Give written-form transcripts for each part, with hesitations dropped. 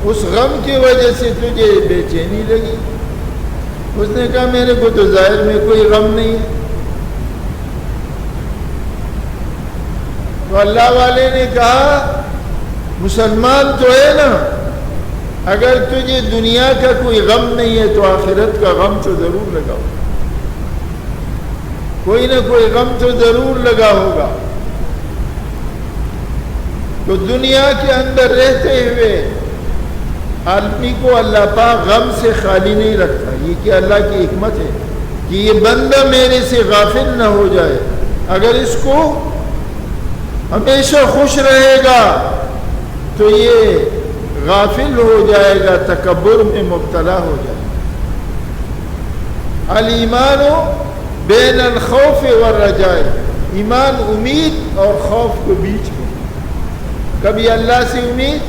اس غم کی وجہ سے تجھے بے چینی لگی؟ اس نے کہا میرے کو تو ظاہر میں کوئی غم نہیں ہے۔ تو اللہ والے نے کہا مسلمان تو ہے نا، اگر تجھے دنیا کا کوئی غم نہیں ہے تو آخرت کا غم تو ضرور لگا ہوگا، کوئی نہ کوئی غم تو ضرور لگا ہوگا۔ تو دنیا کے اندر رہتے ہوئے آدمی کو اللہ پاک غم سے خالی نہیں رکھتا۔ یہ کہ اللہ کی حکمت ہے کہ یہ بندہ میرے سے غافل نہ ہو جائے، اگر اس کو ہمیشہ خوش رہے گا تو یہ غافل ہو جائے گا، تکبر میں مبتلا ہو جائے گا۔ الایمان بین الخوف والرجاء، ایمان امید اور خوف کے بیچ میں، کبھی اللہ سے امید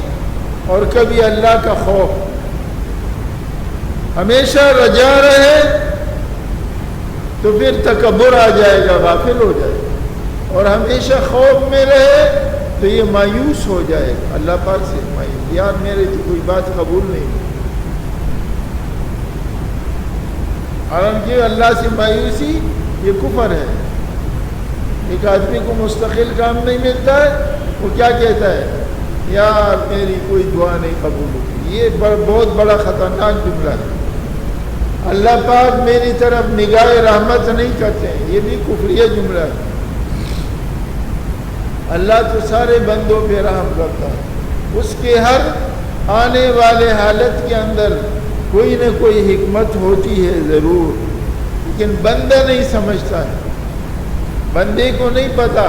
اور کبھی اللہ کا خوف۔ ہمیشہ رجا رہے تو پھر تکبر آ جائے گا، غافل ہو جائے گا، اور ہمیشہ خوف میں رہے تو یہ مایوس ہو جائے گا، اللہ پاک سے مایوس، یار میرے تو کوئی بات قبول نہیں ہوئی۔ حالانکہ اللہ سے مایوسی یہ کفر ہے۔ ایک آدمی کو مستقل کام نہیں ملتا ہے، وہ کیا کہتا ہے؟ یار میری کوئی دعا نہیں قبول ہوتی۔ یہ بہت بڑا خطرناک جملہ ہے۔ اللہ پاک میری طرف نگاہ رحمت نہیں کرتے ہیں، یہ بھی کفریہ جملہ ہے۔ اللہ تو سارے بندوں پہ رحم کرتا ہے، اس کے ہر آنے والے حالت کے اندر کوئی نہ کوئی حکمت ہوتی ہے ضرور، لیکن بندہ نہیں سمجھتا ہے، بندے کو نہیں پتا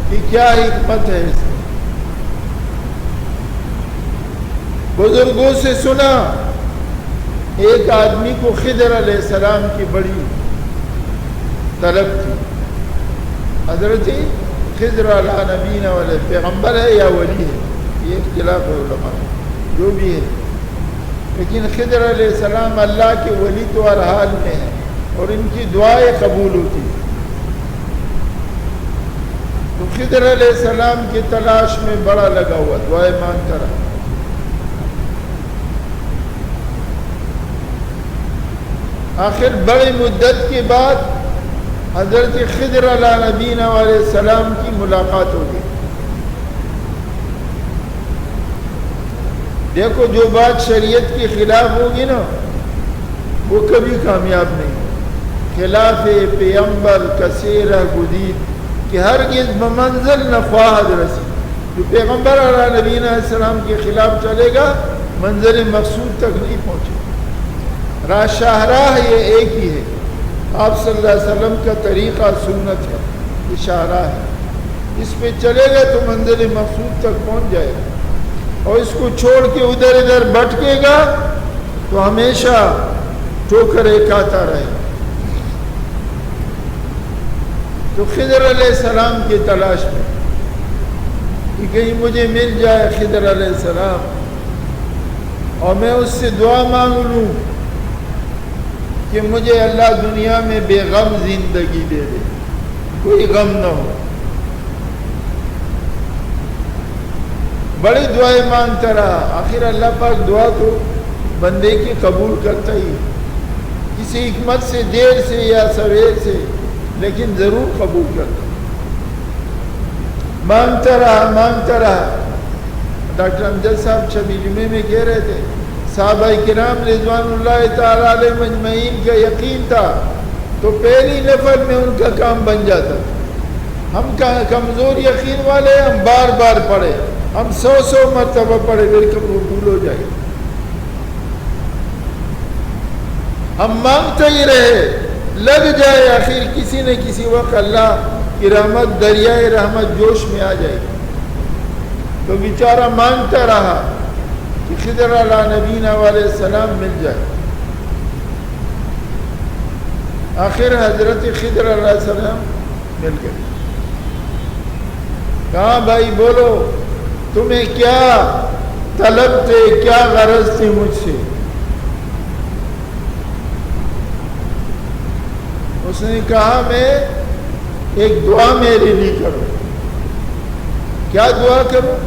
کہ کیا حکمت ہے اس میں۔ بزرگوں سے سنا ایک آدمی کو خضر علیہ السلام کی بڑی طلب تھی۔ حضرت خضر علیہ نبینا والے پیغمبر ہے یا ولی ہے، یہ اختلاف ہے علماء جو بھی ہے، لیکن خضر علیہ السلام اللہ کے ولی تو ہر حال میں ہے اور ان کی دعائیں قبول ہوتی ہیں۔ تو خضر علیہ السلام کی تلاش میں بڑا لگا ہوا، دعائیں مانگتا رہا۔ آخر بڑی مدت کے بعد حضرت خضر علیہ نبینا علیہ السلام کی ملاقات ہو گئی۔ دیکھو جو بات شریعت کے خلاف ہوگی نا وہ کبھی کامیاب نہیں، خلاف پیغمبر کثیرہ گدید کہ ہرگز بمنزل نخواہد رسی۔ جو پیغمبر علیہ نبینا علیہ السلام کے خلاف چلے گا منزل مقصود تک نہیں پہنچے۔ شاہراہ یہ ایک ہی ہے، آپ صلی اللہ علیہ وسلم کا طریقہ سنت ہے، یہ شاہراہ ہے، اس پہ چلے گا تو منزل مقصود تک پہنچ جائے گا، اور اس کو چھوڑ کے ادھر ادھر بھٹکے گا تو ہمیشہ ٹھوکریں کھاتا رہے گا۔ تو خضر علیہ السلام کی تلاش میں کہ کہیں مجھے مل جائے خضر علیہ السلام اور میں اس سے دعا مانگ لوں کہ مجھے اللہ دنیا میں بے غم زندگی دے دے، کوئی غم نہ ہو۔ بڑی دعائیں مانگتا رہا، آخر اللہ پاک دعا تو بندے کی قبول کرتا ہی، کسی حکمت سے دیر سے یا سویر سے، لیکن ضرور قبول کرتا۔ مانگتا رہا۔ ڈاکٹر امجد صاحب شبی جمعے میں کہہ رہے تھے صحابہ کرام رضوان اللہ تعالیٰ علیہ مجمعین کا یقین تھا تو پہلی نفل میں ان کا کام بن جاتا۔ ہم کمزور یقین والے، ہم بار بار پڑھے، ہم 100 مرتبہ پڑھے لیکن وہ بھول ہو جائے۔ ہم مانگتے ہی رہے، لگ جائے، آخر کسی نہ کسی وقت اللہ کی رحمت، دریائے رحمت جوش میں آ جائے۔ تو بیچارہ مانگتا رہا کہ خضر علیہ نبینا علیہ السلام مل جائے۔ آخر حضرت خضر علیہ السلام مل گئے۔ کہا بھائی بولو تمہیں کیا طلب تھے، کیا غرض تھی مجھ سے؟ اس نے کہا میں ایک دعا میرے لیے کرو۔ کیا دعا کروں؟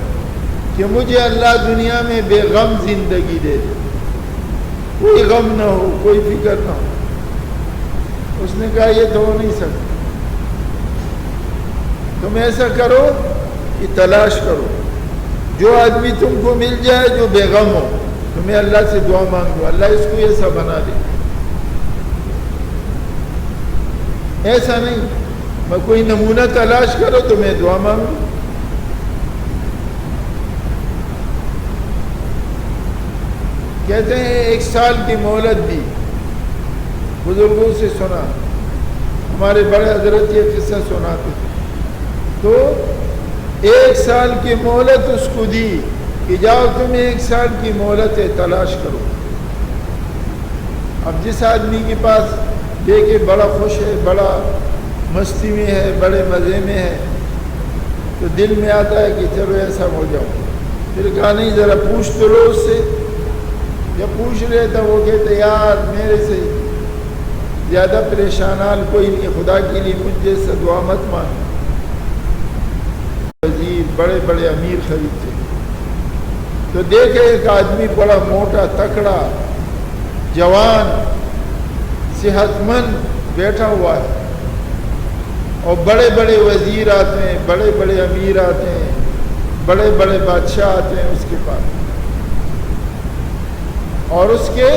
کہ مجھے اللہ دنیا میں بے غم زندگی دے دے، کوئی غم نہ ہو، کوئی فکر نہ ہو۔ اس نے کہا یہ تو ہو نہیں سکتا، تم ایسا کرو کہ تلاش کرو، جو آدمی تم کو مل جائے جو بے غم ہو، تمہیں اللہ سے دعا مانگو، اللہ اس کو ایسا بنا دے۔ ایسا نہیں میں کوئی نمونہ تلاش کرو تو میں دعا مانگوں۔ کہتے ہیں 1 سال کی مہلت دی، بزرگوں سے سنا، ہمارے بڑے حضرت یہ قصہ سناتے تھے، تو 1 سال کی مہلت اس کو دی کہ جاؤ تم 1 سال کی مہلت ہے، تلاش کرو۔ اب جس آدمی کے پاس دیکھے بڑا خوش ہے، بڑا مستی میں ہے، بڑے مزے میں ہے، تو دل میں آتا ہے کہ چلو ایسا ہو جاؤ۔ پھر کہا نہیں ذرا پوچھ تو لو اس سے۔ جب پوچھ رہے تھا وہ کہتے یار میرے سے زیادہ پریشان کوئی نہیں، خدا کے لیے مجھ جیسا دعا مت مانگ۔ وزیر بڑے بڑے امیر خریدتے تو دیکھے ایک آدمی بڑا موٹا تکڑا جوان صحت مند بیٹھا ہوا ہے، اور بڑے بڑے وزیر آتے ہیں، بڑے بڑے امیر آتے ہیں، بڑے بڑے بادشاہ آتے ہیں اس کے پاس، اور اس کے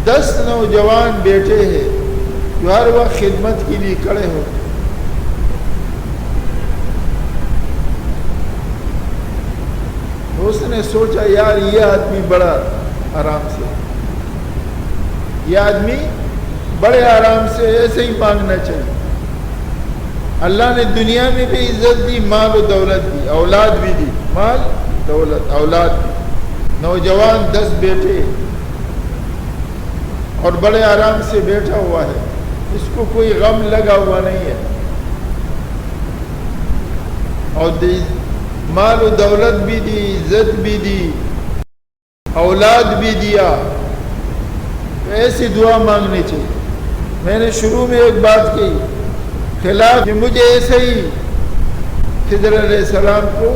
10 نوجوان بیٹے ہیں جو ہر وقت خدمت کے لیے کھڑے ہوتے۔ اس نے سوچا یار یہ آدمی بڑا آرام سے، یہ آدمی بڑے آرام سے ایسے ہی مانگنا چاہیے۔ اللہ نے دنیا میں بھی عزت دی، مال و دولت دی، اولاد بھی دی، مال دولت اولاد دی، نوجوان 10 بیٹے، اور بڑے آرام سے بیٹھا ہوا ہے، اس کو کوئی غم لگا ہوا نہیں ہے، اور مال و دولت بھی دی، عزت بھی دی، اولاد بھی دیا، تو ایسی دعا مانگنی چاہیے۔ میں نے شروع میں ایک بات کی خلاف کہ مجھے ایسے ہی خضر علیہ السلام کو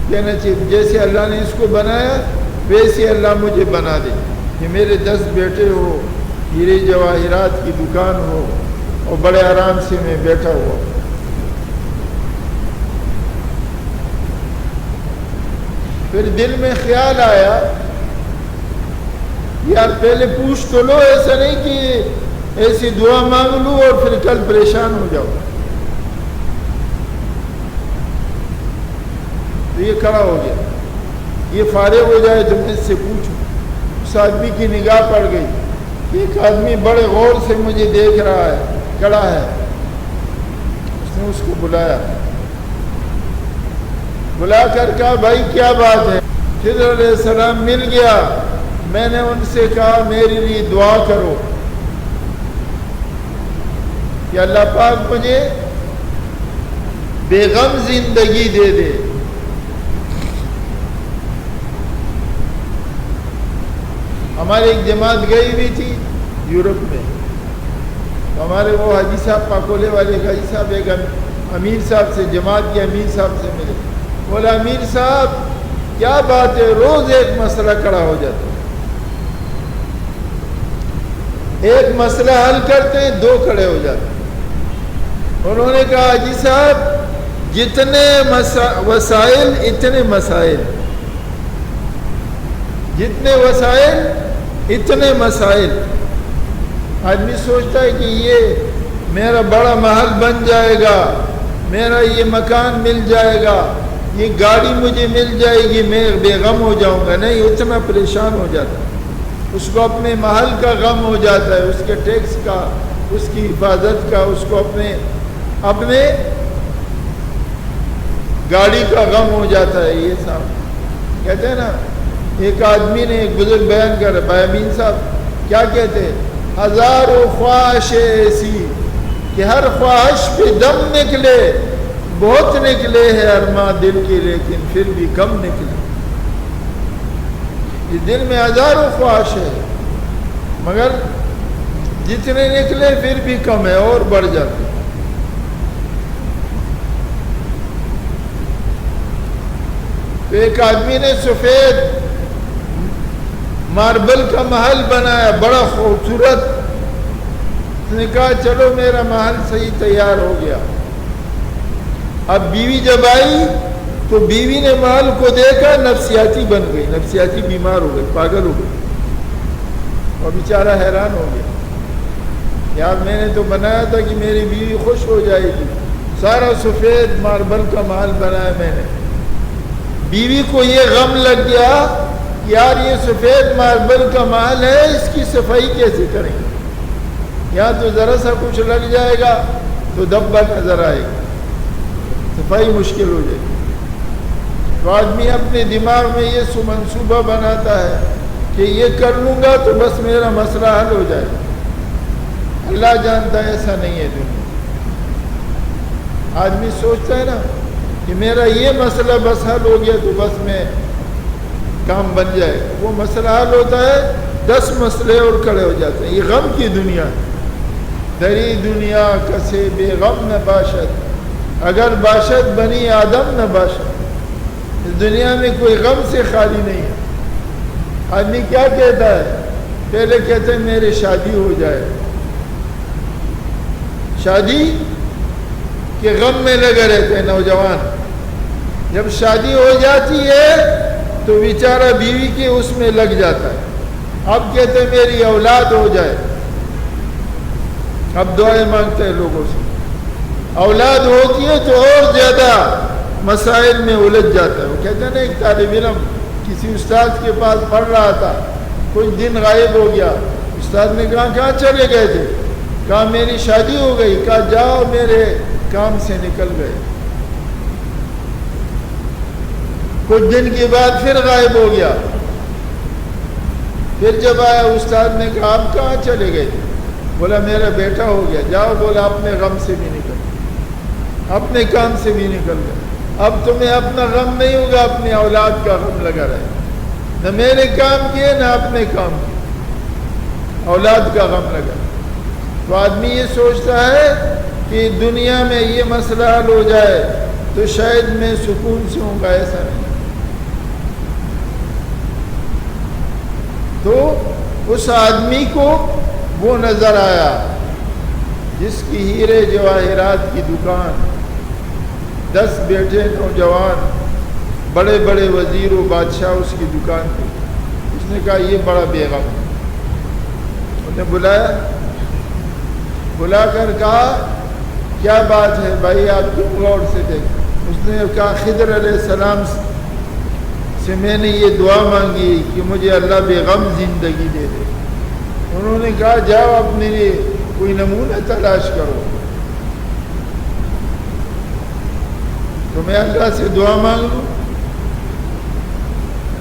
کہنا چاہیے جیسے اللہ نے اس کو بنایا ویسے اللہ مجھے بنا دے، کہ میرے 10 بیٹے ہو، ہیرے جواہرات کی دکان ہو، اور بڑے آرام سے میں بیٹھا ہوا۔ پھر دل میں خیال آیا یار پہلے پوچھ تو لو، ایسا نہیں کہ ایسی دعا مانگ لوں اور پھر کل پریشان ہو جاؤ۔ تو یہ کھڑا ہو گیا، یہ فارغ ہو جائے تو میں اس سے پوچھوں۔ اس آدمی کی نگاہ پڑ گئی، ایک آدمی بڑے غور سے مجھے دیکھ رہا ہے، کھڑا ہے۔ اس نے اس کو بلایا، بلا کر کہا بھائی کیا بات ہے؟ خضر علیہ السلام مل گیا، میں نے ان سے کہا میرے لیے دعا کرو کہ اللہ پاک مجھے بے غم زندگی دے دے۔ ہماری ایک جماعت گئی ہوئی تھی یورپ میں، تو ہمارے وہ حاجی صاحب پاکولے والے حاجی صاحب ایک امیر صاحب سے، جماعت کے امیر صاحب سے ملے۔ بولا امیر صاحب کیا بات ہے، روز ایک مسئلہ کھڑا ہو جاتا ہے، ایک مسئلہ حل کرتے ہیں 2 کھڑے ہو جاتے ہیں۔ انہوں نے کہا حاجی صاحب جتنے وسائل اتنے مسائل، جتنے وسائل اتنے مسائل۔ آدمی سوچتا ہے کہ یہ میرا بڑا محل بن جائے گا، میرا یہ مکان مل جائے گا، یہ گاڑی مجھے مل جائے گی، میں بے غم ہو جاؤں گا۔ نہیں، اتنا پریشان ہو جاتا ہے، اس کو اپنے محل کا غم ہو جاتا ہے، اس کے ٹیکس کا، اس کی حفاظت کا، اس کو اپنے گاڑی کا غم ہو جاتا ہے۔ یہ صاحب کہتے ہیں نا، ایک آدمی نے ایک بزرگ بیان کر بھائی امین صاحب کیا کہتے ہیں، ہزاروں خواہش ایسی کہ ہر خواہش پہ دم نکلے، بہت نکلے ہیں ارماں دل کی لیکن پھر بھی کم نکلے۔ اس دل میں ہزاروں خواہش ہے مگر جتنے نکلے پھر بھی کم ہے اور بڑھ جاتے۔ تو ایک آدمی نے سفید ماربل کا محل بنایا بڑا خوبصورت. اس نے کہا چلو میرا محل صحیح تیار ہو گیا. اب بیوی جب آئی تو بیوی نے محل کو دیکھا, نفسیاتی بن گئی, نفسیاتی بیمار ہو گئی, پاگل ہو گئی, اور بیچارہ حیران ہو گیا. یار میں نے تو بنایا تھا کہ میری بیوی خوش ہو جائے گی, سارا سفید ماربل کا محل بنایا میں نے. بیوی کو یہ غم لگ گیا یار یہ سفید ماربل کا محل ہے, اس کی صفائی کیسے کریں گے, یہاں تو ذرا سا کچھ لگ جائے گا تو دبا نظر آئے گا, صفائی مشکل ہو جائے گی. تو آدمی اپنے دماغ میں یہ منصوبہ بناتا ہے کہ یہ کر لوں گا تو بس میرا مسئلہ حل ہو جائے گا. اللہ جانتا ہے ایسا نہیں ہے دنیا. آدمی سوچتا ہے نا کہ میرا یہ مسئلہ بس حل ہو گیا تو بس میں کام بن جائے گا. وہ مسئلہ حل ہوتا ہے 10 مسئلے اور کھڑے ہو جاتے ہیں. یہ غم کی دنیا ہے. دری دنیا کسے بے غم نہ باشد, اگر باشد بنی آدم نہ باشد. اس دنیا میں کوئی غم سے خالی نہیں ہے. آدمی کیا کہتا ہے, پہلے کہتے ہیں میرے شادی ہو جائے, شادی کے غم میں لگے رہتے ہیں نوجوان. جب شادی ہو جاتی ہے تو بیچارہ بیوی کے اس میں لگ جاتا ہے. اب کہتے ہیں میری اولاد ہو جائے, اب دعائیں مانگتے ہیں لوگوں سے. اولاد ہوتی ہے تو اور زیادہ مسائل میں الجھ جاتا ہے. وہ کہتے ہیں نا ایک طالب علم کسی استاد کے پاس پڑھ رہا تھا, کچھ دن غائب ہو گیا. استاد نے کہا کہاں چلے گئے تھے, کہا میری شادی ہو گئی. کہا جاؤ میرے کام سے نکل گئے. کچھ دن کے بعد پھر غائب ہو گیا. پھر جب آیا استاد نے کہا آپ کہاں چلے گئے تھے, بولا میرا بیٹا ہو گیا. جاؤ, بولا اپنے غم سے بھی نکل, اپنے کام سے بھی نکل گئے. اب تمہیں اپنا غم نہیں ہوگا, اپنی اولاد کا غم لگا رہے. نہ میرے کام کیے نہ اپنے کام کیے, اولاد کا غم لگا. تو آدمی یہ سوچتا ہے کہ دنیا میں یہ مسئلہ حل ہو جائے تو شاید میں سکون سے ہوں گا. ایسا نہیں. تو اس آدمی کو وہ نظر آیا جس کی ہیرے جواہرات کی دکان, 10 بیٹے نوجوان, بڑے بڑے وزیر و بادشاہ اس کی دکان تھی. اس نے کہا یہ بڑا بے غم. انہیں بلایا, بلا کر کہا کیا بات ہے بھائی, آپ کیوں غور سے دیکھ. اس نے کہا خضر علیہ السلام سے میں نے یہ دعا مانگی کہ مجھے اللہ بے غم زندگی دے دے. انہوں نے کہا جاؤ اپنے لیے کوئی نمونہ تلاش کرو. تو میں اللہ سے دعا مانگ لوں.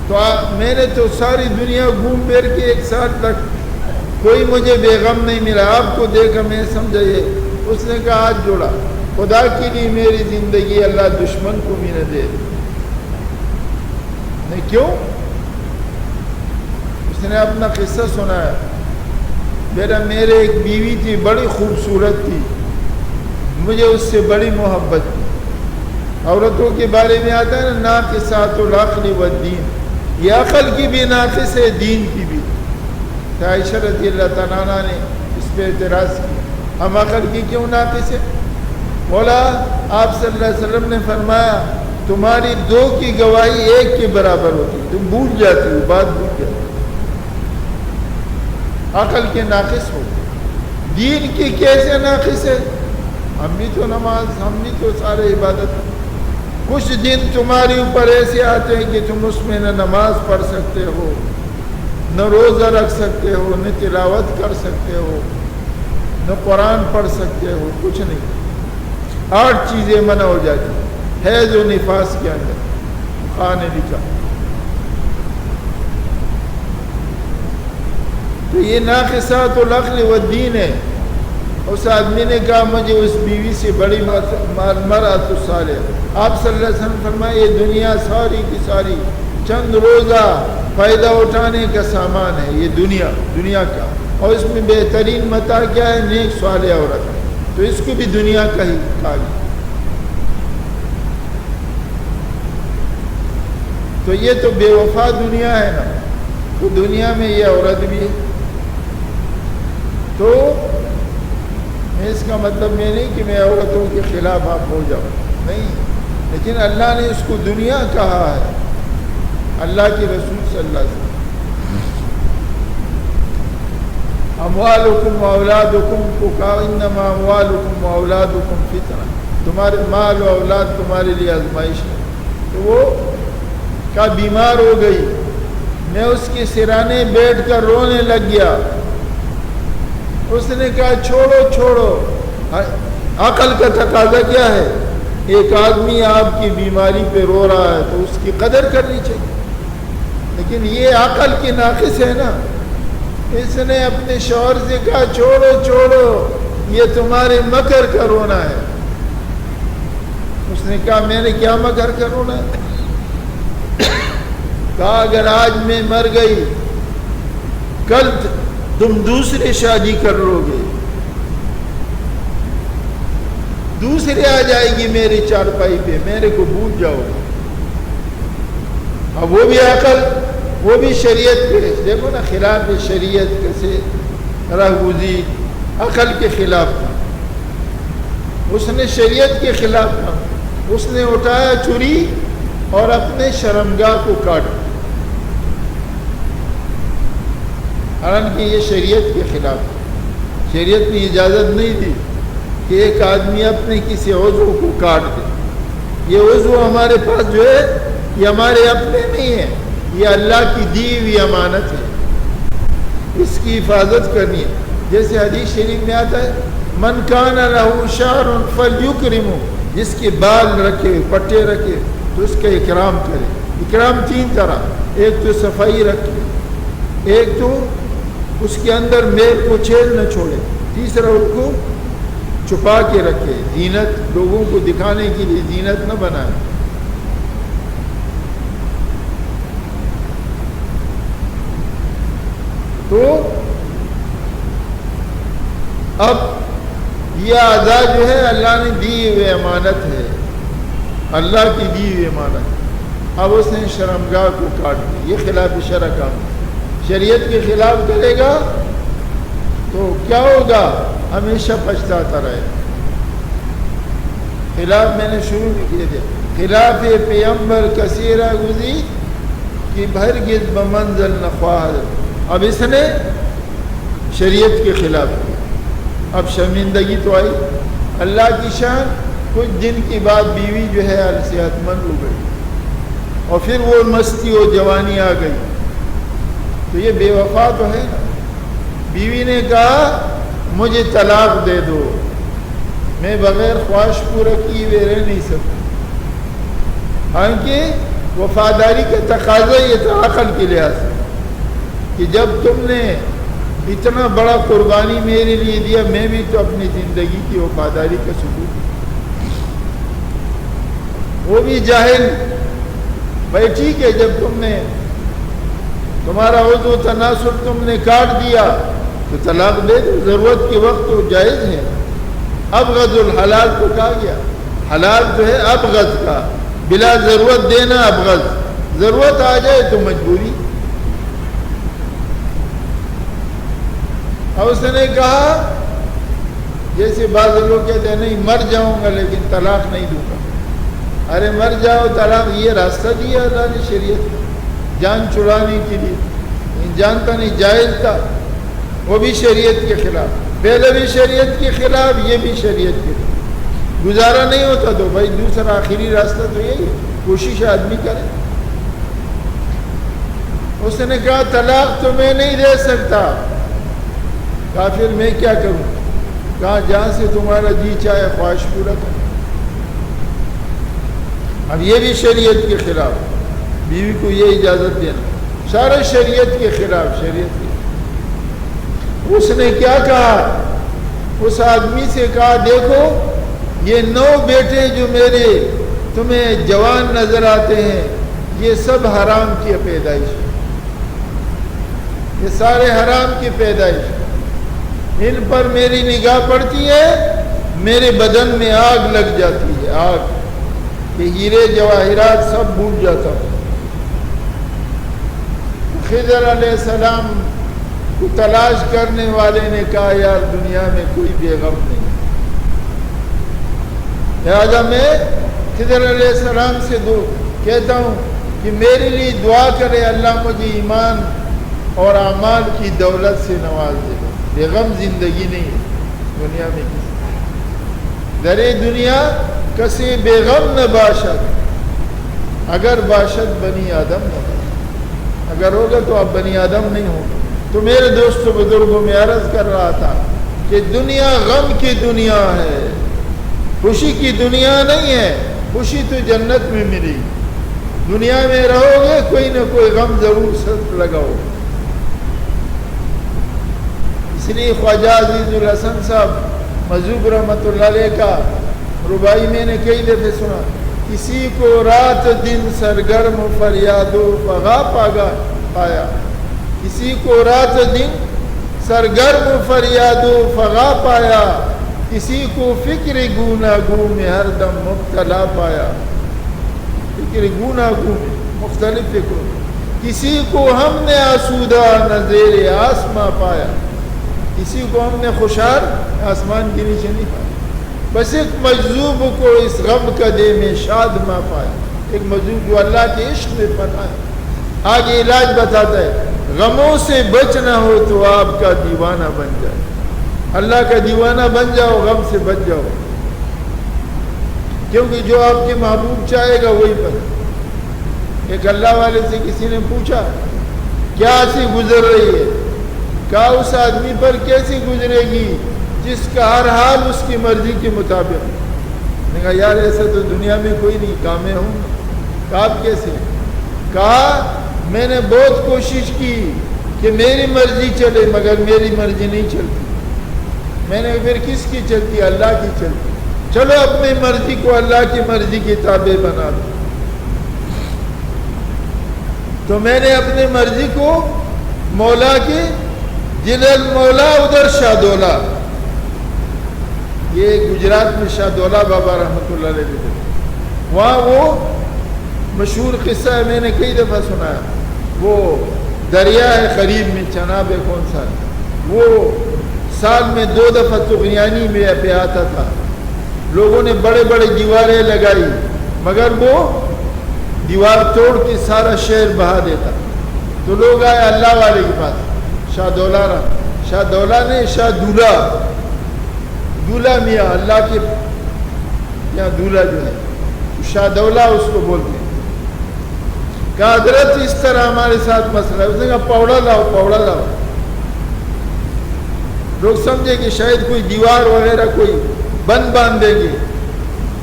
تو میں نے تو ساری دنیا گھوم پھر کے 1 سال تک کوئی مجھے بے غم نہیں ملا. آپ کو دیکھا میں سمجھا یہ. اس نے کہا ہاتھ جوڑا, خدا کے لیے میری زندگی اللہ دشمن کو بھی نہ دے. نہیں کیوں؟ اس نے اپنا قصہ سنایا. میرے ایک بیوی تھی, بڑی خوبصورت تھی, مجھے اس سے بڑی محبت تھی. عورتوں کے بارے میں آتا ہے نا ناقصات العقل والدین, یہ عقل کی بھی ناقص ہے, دین کی بھی. عائشہ رضی اللہ تعالیٰ عنہ نے اس پہ اعتراض کیا, ہم عقل کی کیوں ناقص ہے؟ مولا آپ صلی اللہ علیہ وسلم نے فرمایا تمہاری 2 کی گواہی 1 کے برابر ہوتی ہے, تم بھول جاتی ہو, بات بھول جاتی ہو. عقل کے ناقص ہو. دین کی کیسے ناقص ہے؟ ہم بھی تو نماز, ہم بھی تو سارے عبادت. کچھ دن تمہارے اوپر ایسے آتے ہیں کہ تم اس میں نہ نماز پڑھ سکتے ہو, نہ روزہ رکھ سکتے ہو, نہ تلاوت کر سکتے ہو, نہ قرآن پڑھ سکتے ہو, کچھ نہیں. 8 چیزیں منع ہو جاتی ہیں حیض و نفاس کے اندر. خان نے لکھا. تو یہ ناقصات العقل والدین ہے. اس آدمی نے کہا مجھے اس بیوی سے بڑی مرأۃ الصالحہ. آپ صلی اللہ علیہ وسلم فرمائے یہ دنیا ساری کی ساری چند روزہ فائدہ اٹھانے کا سامان ہے. یہ دنیا کا, اور اس میں بہترین متاع کیا ہے؟ نیک صالح عورت. تو اس کو بھی دنیا کا ہی کہا گیا. تو یہ تو بے وفا دنیا ہے نا، تو دنیا میں یہ عورت بھی ہے. تو اس کا مطلب یہ نہیں کہ میں عورتوں کے خلاف آپ ہو جاؤں، نہیں، لیکن اللہ نے اس کو دنیا کہا ہے، اللہ کے رسول صلی اللہ علیہ وسلم. اموالکم و اولادکم کو کہا انما اموالکم و اولادکم فتنہ، تمہارے مال و اولاد تمہارے لیے آزمائش ہے. تو وہ کا بیمار ہو گئی، میں اس کے سرانے بیٹھ کر رونے لگ گیا. اس نے کہا چھوڑو چھوڑو، عقل کا تقاضا کیا ہے؟ ایک آدمی آپ کی بیماری پہ رو رہا ہے تو اس کی قدر کرنی چاہیے، لیکن یہ عقل کی ناقص ہے نا. اس نے اپنے شوہر سے کہا چھوڑو چھوڑو، یہ تمہارے مکر کا رونا ہے. اس نے کہا میں نے کیا مکر کا رونا ہے؟ کہا اگر آج میں مر گئی، کل تم دوسری شادی کر لو گے، دوسری آ جائے گی میری چارپائی پہ، میرے کو بھول جاؤ گے. اب وہ بھی عقل، وہ بھی شریعت کے، دیکھو نا خلاف شریعت کیسے راہگوزی، عقل کے خلاف تھا. اس نے شریعت کے خلاف تھا. اس نے اٹھایا چھری اور اپنے شرمگاہ کو کاٹ، حالانکہ یہ شریعت کے خلاف ہے. شریعت نے اجازت نہیں دی کہ ایک آدمی اپنے کسی عضو کو کاٹ دے. یہ عضو ہمارے پاس جو ہے یہ ہمارے اپنے نہیں ہے، یہ اللہ کی دی ہوئی امانت ہے، اس کی حفاظت کرنی ہے. جیسے حدیث شریف میں آتا ہے من کان لہ شعر فلیکرمہ، جس کے بال رکھے پٹے رکھے تو اس کا اکرام کرے. اکرام تین طرح، ایک تو صفائی رکھے، ایک تو اس کے اندر میل کو چھیل نہ چھوڑے، تیسرا اس کو چھپا کے رکھے، زینت لوگوں کو دکھانے کے لیے زینت نہ بنائے. تو اب یہ اعضاء جو ہے اللہ نے دی ہوئی امانت ہے، اللہ کی دی ہوئی امانت. اب اس نے شرمگاہ کو کاٹ دی، یہ خلاف شرع کام ہے. شریعت کے خلاف کرے گا تو کیا ہوگا؟ ہمیشہ پچھتاتا رہے. خلاف میں نے شروع بھی کیے تھے، خلاف پیغمبر کثیرہ گزی کہ بھرگز بمنزل نخواہ. اب اس نے شریعت کے خلاف کی. اب شرمندگی تو آئی. اللہ کی شان، کچھ دن کے بعد بیوی جو ہے صحت مند ہو گئی اور پھر وہ مستی و جوانی آ گئی. تو یہ بے وفا تو ہے نا. بیوی نے کہا مجھے طلاق دے دو، میں بغیر خواہش پورا کیے ہوئے رہ نہیں سکتا. حالانکہ وفاداری کا تقاضا یہ تھا عقل کے لحاظ سے کہ جب تم نے اتنا بڑا قربانی میرے لیے دیا، میں بھی تو اپنی زندگی کی وفاداری کا ثبوت. وہ بھی جاہل، بھائی ٹھیک ہے جب تم نے تمہارا عضو تناسل تم نے کاٹ دیا تو طلاق دے دو، ضرورت کے وقت تو جائز ہے. ابغض الحلال کو کہا گیا، حلال جو ہے ابغض کا، بلا ضرورت دینا ابغض، ضرورت آ جائے تو مجبوری. اور اس نے کہا جیسے بعض لوگ کہتے ہیں نہیں مر جاؤں گا لیکن طلاق نہیں دوں گا. ارے مر جاؤ طلاق، یہ راستہ دیا اللہ نے شریعت میں جان چھڑانے کے لیے. جانتا نہیں جائز تھا، وہ بھی شریعت کے خلاف، پہلے بھی شریعت کے خلاف، یہ بھی شریعت کے خلاف. گزارا نہیں ہوتا تو بھائی دوسرا آخری راستہ تو یہی ہے، کوشش آدمی کرے. اس نے کہا طلاق تو میں نہیں دے سکتا. کہا پھر میں کیا کروں؟ کہا جہاں سے تمہارا جی چاہے خواہش پورا کر. اب یہ بھی شریعت کے خلاف، بیوی کو یہ اجازت دینا سارا شریعت کے خلاف. شریعت کے اس نے کیا کہا؟ اس آدمی سے کہا دیکھو یہ 9 بیٹے جو میرے تمہیں جوان نظر آتے ہیں یہ سب حرام کی پیدائش ہے، یہ سارے حرام کی پیدائش. ان پر میری نگاہ پڑتی ہے میرے بدن میں آگ لگ جاتی ہے، آگ کہ ہیرے جواہرات سب بھول جاتا ہوں. خضر علیہ السلام کو تلاش کرنے والے نے کہا یار دنیا میں کوئی بے غم نہیں، لہذا میں خضر علیہ السلام سے کہتا ہوں کہ میرے لیے دعا کرے اللہ مجھے ایمان اور اعمال کی دولت سے نواز دے، بے غم زندگی نہیں ہے دنیا میں کسی درے دنیا کسی بے غم نہ باشد اگر باشد بنی آدم نہ باشد، اگر ہوگا تو آپ بنی آدم نہیں ہوں۔ تو میرے دوستوں بزرگوں میں عرض کر رہا تھا کہ دنیا غم کی دنیا ہے، خوشی کی دنیا نہیں ہے، خوشی تو جنت میں ملی، دنیا میں رہو گے کوئی نہ کوئی غم ضرور ساتھ لگاؤ۔ اس لیے خواجہ عزیز الحسن صاحب مذہب رحمۃ اللہ علیہ کا ربائی میں نے کئی دفعہ سنا، کسی کو رات دن سرگرم فریاد و فغا پایا، کسی کو رات دن سرگرم فریاد و فغا پایا، کسی کو فکر گوناگوں میں ہر دم مبتلا پایا، فکر گوناگوں میں مختلف فکر، کسی کو ہم نے آسودہ نظیر آسماں پایا، کسی کو ہم نے خوشحال آسمان کے نیچے نہیں پایا، بس ایک مجذوب کو اس غم کدے میں شاد ماں پایا، ایک مجذوب جو اللہ کے عشق میں پناہ ہے۔ آگے علاج بتاتا ہے، غموں سے بچنا ہو تو آپ کا دیوانہ بن جائے، اللہ کا دیوانہ بن جاؤ، غم سے بچ جاؤ، کیونکہ جو آپ کے محبوب چاہے گا وہی پر۔ ایک اللہ والے سے کسی نے پوچھا کیا سی گزر رہی ہے، کہا اس آدمی پر کیسی گزرے گی جس کا ہر حال اس کی مرضی کے مطابق۔ نے کہا یار ایسا تو دنیا میں کوئی نہیں، کہا میں ہوں۔ کہا آپ کیسے؟ کہا میں نے بہت کوشش کی کہ میری مرضی چلے مگر میری مرضی نہیں چلتی، میں نے پھر کس کی چلتی؟ اللہ کی چلتی، چلو اپنی مرضی کو اللہ کی مرضی کے تابع بنا دو۔ تو میں نے اپنی مرضی کو مولا کی، جدھر مولا ادھر شاہ دولا، یہ گجرات میں شاہ دولا بابا رحمۃ اللہ علیہ تھے، وہاں وہ مشہور قصہ ہے، میں نے کئی دفعہ سنا ہے، وہ دریا ہے قریب میں، چناب ہے کون سا، وہ سال میں 2 دفعہ تغیانی میں پہ آتا تھا، لوگوں نے بڑے بڑے دیواریں لگائی مگر وہ دیوار توڑ کے سارا شہر بہا دیتا، تو لوگ آئے اللہ والے کے پاس، شاہ دولا شاہ دولا نے شاہ دولہ میاں اللہ کے یہاں دولہ جو ہے شاہ دولا اس کو بولتے ہیں، کہا حضرت اس طرح ہمارے ساتھ مسئلہ ہے، اس نے کہا پوڑا لاؤ، لوگ سمجھے کہ شاید کوئی دیوار وغیرہ کوئی بند باندھ دیں گے،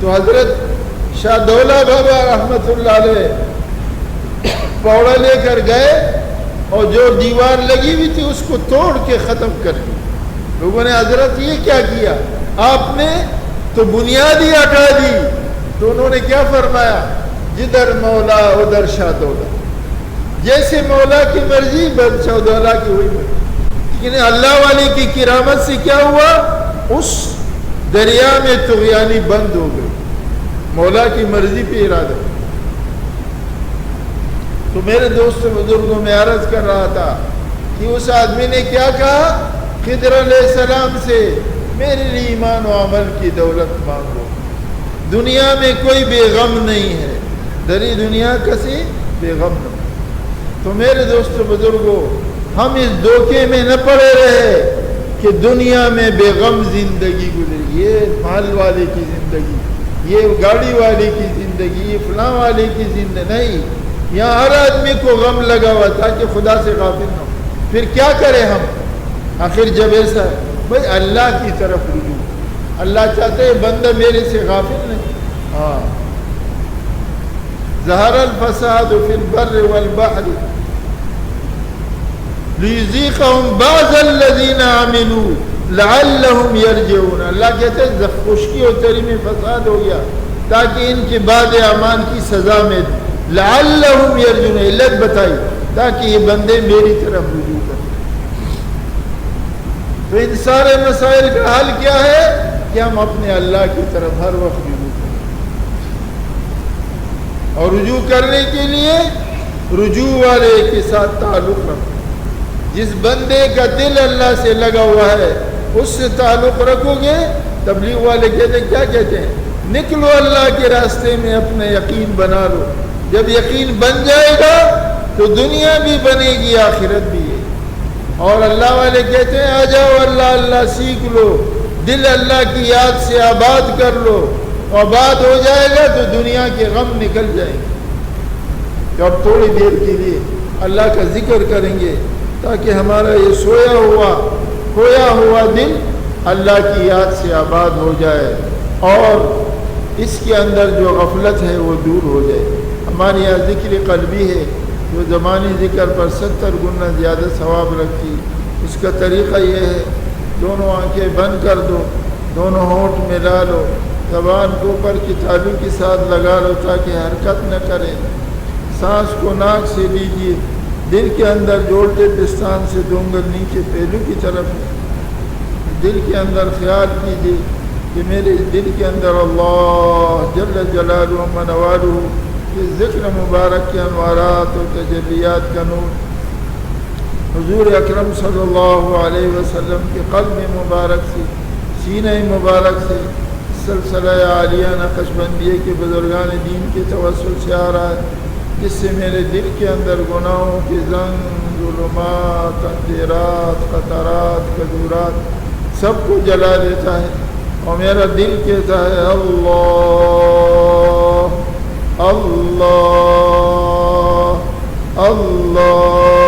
تو حضرت شاہ دولا بابا رحمت اللہ علیہ پوڑا لے کر گئے اور جو دیوار لگی ہوئی تھی اس کو توڑ کے ختم کر دی۔ لوگوں نے حضرت یہ کیا کیا؟ آپ نے تو بنیادی ہٹا دی۔ تو انہوں نے کیا فرمایا؟ جدھر مولا ادھر شاہ دولا، جیسے مولا کی مرضی بس شاہ دولا کی ہوئی مرضی۔ لیکن اللہ والے کی کرامت سے کیا ہوا؟ اس دریا میں طغیانی بند ہو گئی، مولا کی مرضی پہ ارادہ۔ تو میرے دوست بزرگوں میں عرض کر رہا تھا کہ اس آدمی نے کیا کہا؟ خضر علیہ السلام سے میرے لیے ایمان و عمل کی دولت مانگو، دنیا میں کوئی بے غم نہیں ہے، دری دنیا کسی بے غم نہیں۔ تو میرے دوست بزرگوں، ہم اس دھوکے میں نہ پڑے رہے کہ دنیا میں بے غم زندگی گزری، یہ مال والے کی زندگی، یہ گاڑی والے کی زندگی، یہ فلاں والے کی زندگی نہیں، یہاں ہر آدمی کو غم لگا ہوا تھا کہ خدا سے غافل نہ ہو۔ پھر کیا کریں ہم؟ آخر جب ایسا ہے بھائی اللہ کی طرف رجوع، اللہ چاہتے ہیں بندہ میرے سے غافل نہیں۔ ہاں، ظہر الفساد فی البر والبحر لیذیقہم بعض الذین عملوا لعلہم یرجعون۔ اللہ کہتے ہیں خشکی اور تری میں فساد ہو گیا تاکہ ان کے بعد اعمال کی سزا میں لعلہم یرجعون، علت بتائی تاکہ یہ بندے میری طرف رجوع کریں۔ تو ان سارے مسائل کا حل کیا ہے کہ ہم اپنے اللہ کی طرف ہر وقت رجوع کریں، اور رجوع کرنے کے لیے رجوع والے کے ساتھ تعلق رکھو. جس بندے کا دل اللہ سے لگا ہوا ہے اس سے تعلق رکھو گے. تبلیغ والے کہتے ہیں، کیا کہتے ہیں؟ نکلو اللہ کے راستے میں، اپنا یقین بنا لو. جب یقین بن جائے گا تو دنیا بھی بنے گی، آخرت بھی ہے. اور اللہ والے کہتے ہیں آ جاؤ اللہ اللہ سیکھ لو، دل اللہ کی یاد سے آباد کر لو. آباد ہو جائے گا تو دنیا کے غم نکل جائیں گے. تو اب تھوڑی دیر کے لیے اللہ کا ذکر کریں گے تاکہ ہمارا یہ کھویا ہوا دل اللہ کی یاد سے آباد ہو جائے اور اس کے اندر جو غفلت ہے وہ دور ہو جائے. ہمارے یہاں ذکر قلبی ہے جو زمانی ذکر پر 70 گنا زیادہ ثواب رکھتی. اس کا طریقہ یہ ہے، دونوں آنکھیں بند کر دو، دونوں ہونٹ ملا لو، زبان کو اوپر کی تالی کے ساتھ لگا لو تاکہ حرکت نہ کرے. سانس کو ناک سے لیجیے، دل کے اندر جوڑتے پستان سے 2 انگل نیچے پہلو کی طرف. دل کے اندر خیال کیجیے کہ میرے دل کے اندر اللہ جل جلالہ و منوالہ کے ذکر مبارک کے انوارات و تجلیات کا نور حضور اکرم صلی اللہ علیہ وسلم کے قلب مبارک سے، سینہ مبارک سے، سلسلہ عالیہ نقشبندیہ کے بزرگان دین کے توسل سے آ رہا ہے، جس سے میرے دل کے اندر گناہوں کے زنگ، ظلمات، اندھیرات، قطرات، کدورات سب کو جلا دیتا ہے. اور میرا دل کہتا ہے اللہ اللہ اللہ.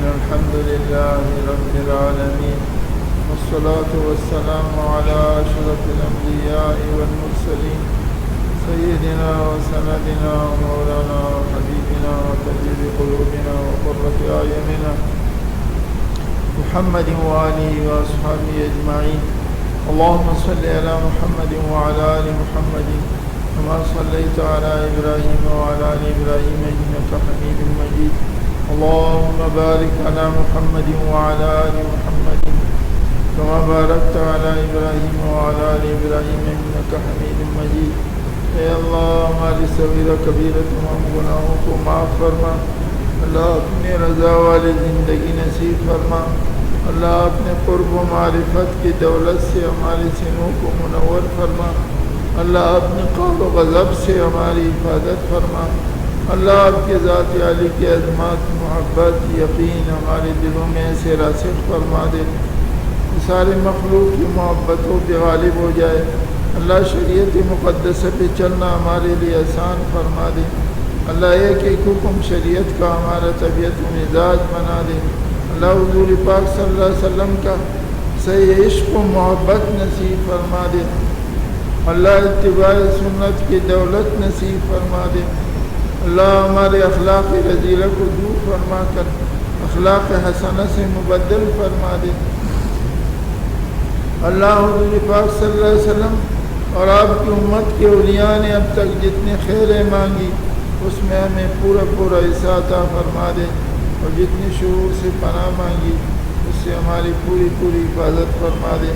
الحمد لله رب العالمين والصلاة والسلام على أشرف الأنبياء والمرسلين سيدنا وسندنا ومولانا وحبيبنا وطبيب قلوبنا وقرة أعيننا محمد وآله وأصحابه أجمعين. اللهم صل على محمد وعلى آل محمد كما صليت على إبراهيم وعلى آل إبراهيم إنك حميد مجيد. اللهم بارك على محمد وعلى آل محمد كما باركت على إبراهيم وعلى آل إبراهيم إنك حميد مجيد. اے اللہ ہماری صغیرہ کبیرہ تمام گناہوں کو معاف فرما. اللہ اپنے رضا والی زندگی نصیب فرما. اللہ اپنے قرب و معرفت کی دولت سے ہمارے سینوں کو منور فرما. اللہ اپنے قول و غضب سے ہماری حفاظت فرما. اللہ آپ کے ذات عالی کی عظمت محبت یقین ہمارے دلوں میں ایسے راسخ فرما دے سارے مخلوق کی محبتوں پہ غالب ہو جائے. اللہ شریعت مقدسہ پہ چلنا ہمارے لیے آسان فرما دے. اللہ ایک ایک حکم شریعت کا ہمارا طبیعت و مزاج بنا دے. اللہ حضور پاک صلی اللہ علیہ وسلم کا صحیح عشق و محبت نصیب فرما دے. اللہ اتباع سنت کی دولت نصیب فرما دے. اللہ ہمارے اخلاق رذیلہ کو دور فرما کر اخلاق حسنہ سے مبدل فرما دے. اللہ حضور پاک صلی اللہ علیہ وسلم اور آپ کی امت کے اولیاء نے اب تک جتنے خیریں مانگی اس میں ہمیں پورا حصہ عطا فرما دے. اور جتنی شرور سے پناہ مانگی اس سے ہماری پوری حفاظت فرما دے.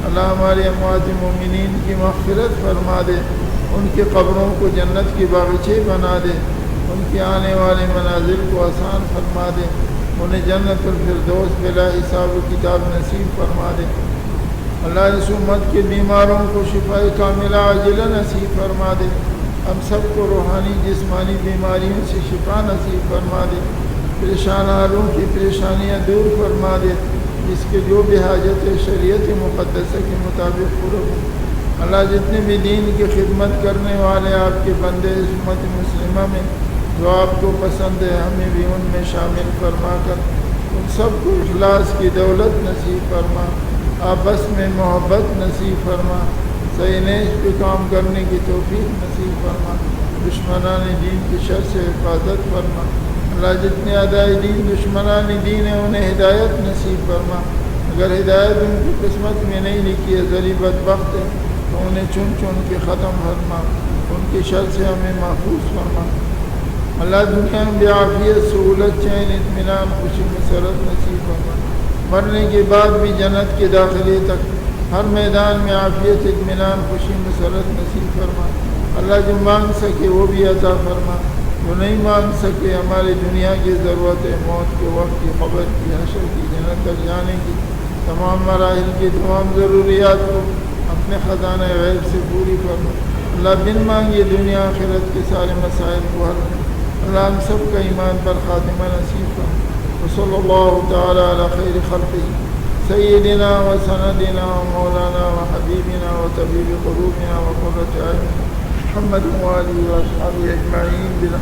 اللہ ہمارے اموات مومنین کی مغفرت فرما دے. ان کے قبروں کو جنت کی باغیچے بنا دے. ان کے آنے والے منازل کو آسان فرما دے. انہیں جنت الفردوس بلا حساب و کتاب نصیب فرما دے. اللہ اس امت کے بیماروں کو شفا کاملہ عاجلہ نصیب فرما دے. ہم سب کو روحانی جسمانی بیماریوں سے شفا نصیب فرما دے. پریشان حالوں کی پریشانیاں دور فرما دے. جس کے جو بھی حاجت شریعت مقدسہ کے مطابق پورا ہو. اللہ جتنے بھی دین کی خدمت کرنے والے آپ کے بندے اس امت مسلمہ میں جو آپ کو پسند ہے ہمیں بھی ان میں شامل فرما کر ان سب کو اخلاص کی دولت نصیب فرما. آپس میں محبت نصیب فرما. صحیح نیش پہ کام کرنے کی توفیق نصیب فرما. دشمنان دین کی شر سے حفاظت فرما. اللہ جتنے اعدائے دین دشمنان دین ہیں انہیں ہدایت نصیب فرما. اگر ہدایت ان کی قسمت میں نہیں لکھی ہے ذلی بدبخت ہے تو انہیں چن کے ختم فرما. ان کی شر سے ہمیں محفوظ فرما. اللہ دنیا میں عافیت سہولت چین اطمینان خوشی مسرت نصیب فرما. مرنے کے بعد بھی جنت کے داخلے تک ہر میدان میں عافیت اطمینان خوشی مسرت نصیب فرما. اللہ جو مانگ سکے وہ بھی عطا فرما. جو نہیں مانگ سکے ہماری دنیا کی ضرورت ہے موت کے وقت کی خبر کی حشر کی جنت تک جانے کی تمام مراحل کی تمام ضروریات کو اپنے خزانہ غیب سے پوری فرما. اللہ بن مانگے دنیا آخرت کے سارے مسائل کو حل کر. اللہ ہم سب کا ایمان پر خاتمہ نصیب فرما. وصلی اللہ تعالی علی خیر خلقہ سیدنا و سندنا و مولانا و حبیبنا و طبیب قلوبنا و قرۃ اعین محمد و آلہ و اصحابہ اجمعین.